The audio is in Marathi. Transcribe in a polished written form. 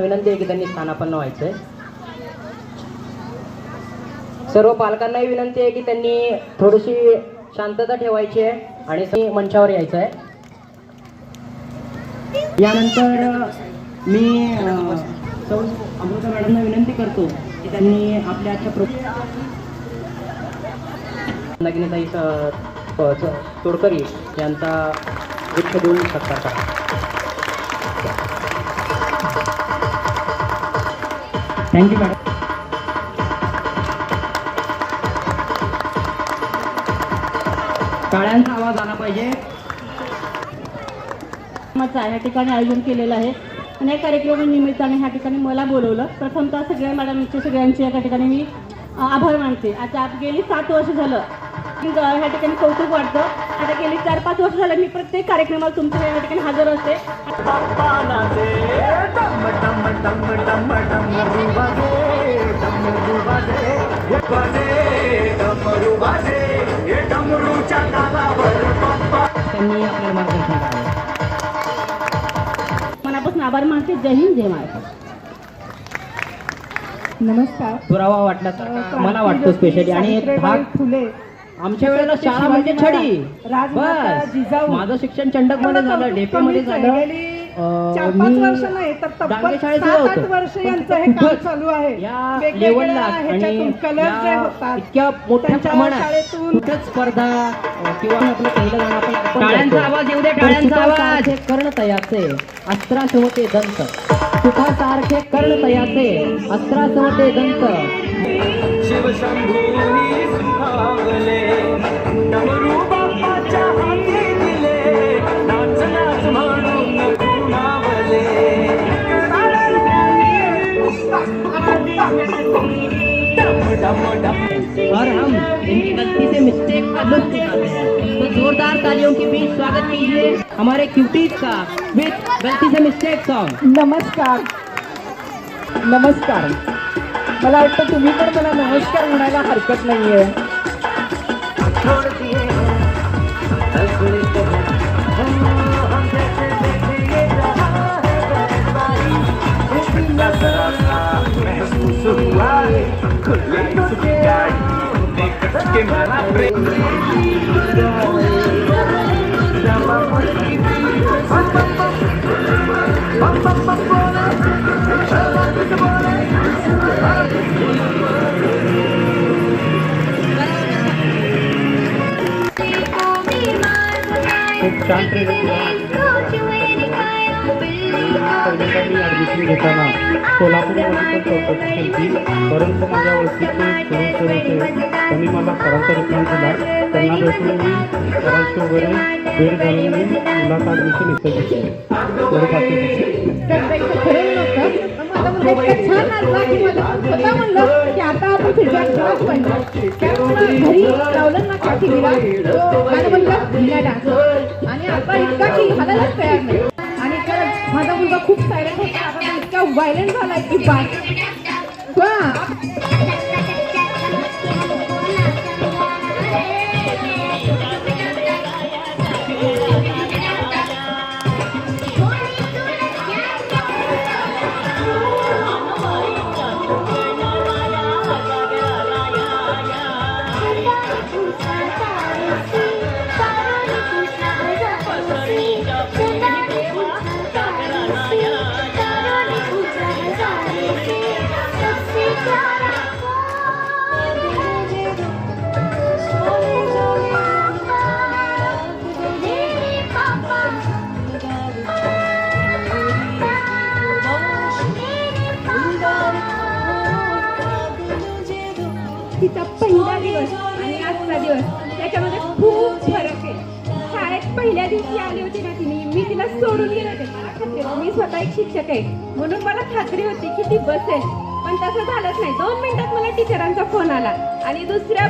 विनंती आहे की त्यांनी स्थानापन्न व्हायचंय. सर्व पालकांनाही विनंती आहे की त्यांनी थोडीशी शांतता ठेवायची आहे आणि मंचावर यायचं आहे. यानंतर मी अमृता मॅडमना विनंती करतो की त्यांनी आपल्या आजच्या नगिनीताई तोडकरी यांचा गुच्छ देऊन सत्कार करा. Thank you madam. टाळ्यांचा आवाज आला पाहिजे. या ठिकाणी आयोजन केलेलं आहे आणि या कार्यक्रमानिमित्ताने ह्या ठिकाणी मला बोलवलं. प्रथमतः सगळ्या मॅडमचे सगळ्यांचे या ठिकाणी मी आभार मानते. आता गेली 7 वर्ष झालं ह्या ठिकाणी कौतुक वाटतं. आता गेली 4-5 वर्ष झालं मी प्रत्येक कार्यक्रमाला तुमच्या या ठिकाणी हजर असते. त्यांनी आपल्याला मार्गदर्शन करावे. मनापासून आभार मानते. जय हिंद, जय महाराष्ट्र. नमस्कार. पुरावा वाटला तर मला वाटतो स्पेशली. आणि एक भाग फुले आमच्या वेळेला शाळा म्हणजे छडी. बस माझं शिक्षण चंडक मध्ये झालं, डेपे मध्ये झालं. 4-5 वर्ष नाही तर तब्बल 7-8 वर्ष यांचं हे काम चालू आहे. या लेवलला आणि इतक्या मोठ्या प्रमाणात कुठेच स्पर्धा किंवा आपलं पहिलं गाणं आपण टाळ्यांचा आवाज येऊ दे. टाळ्यांचा आवाज. कर्ण तयाचे अस्त्रासमते दंत, सुखासारखे कर्ण तयाचे अस्त्रासमते दंत. शिवशंभूनी सुखावले डमरू बाप्पाच्या हाती दिले, नाच नाच म्हणून गुणावले. और हम इनकी गलती से मिस्टेक का लुत्फ उठाते हैं. तो जोरदार तालियों के बीच स्वागत कीजिए हमारे क्यूटीज का विथ गलती से मिस्टेक सॉन्ग. नमस्कार. नमस्कार. मला वाटतं तुम्ही पण मला नमस्कार म्हणायला हरकत नाहीये. खूप छान ट्रेनिंग ॲडमिशन घेताना सोलापूरमध्ये पण चौकशी केली, परंतु माझ्या ओळखीचे होते त्यांनी मला सरांचा रेफरन्स दिला. त्यांना भेटून मी सरांशी वगैरे भेट घालून मी मुलाचं ॲडमिशन इथं घेतलं. आणि आता इतका की हालायलाच तयार नाही. आणि माझा मुलगा खूप सायलेंट होता, आता इतका व्हायलेंट झालाय की तिचा पहिला दिवस आणि आजचा दिवस त्याच्यामध्ये खूप फरक आहे. शाळेत पहिल्या दिवशी आली होती ना तिने, मी तिला सोडून गेले होते. मला खात्री होती, मी स्वतः एक शिक्षक आहे म्हणून मला खात्री होती की ती बसेल, पण तसं झालंच नाही. 2 मिनिटात मला टीचरांचा फोन आला आणि दुसऱ्या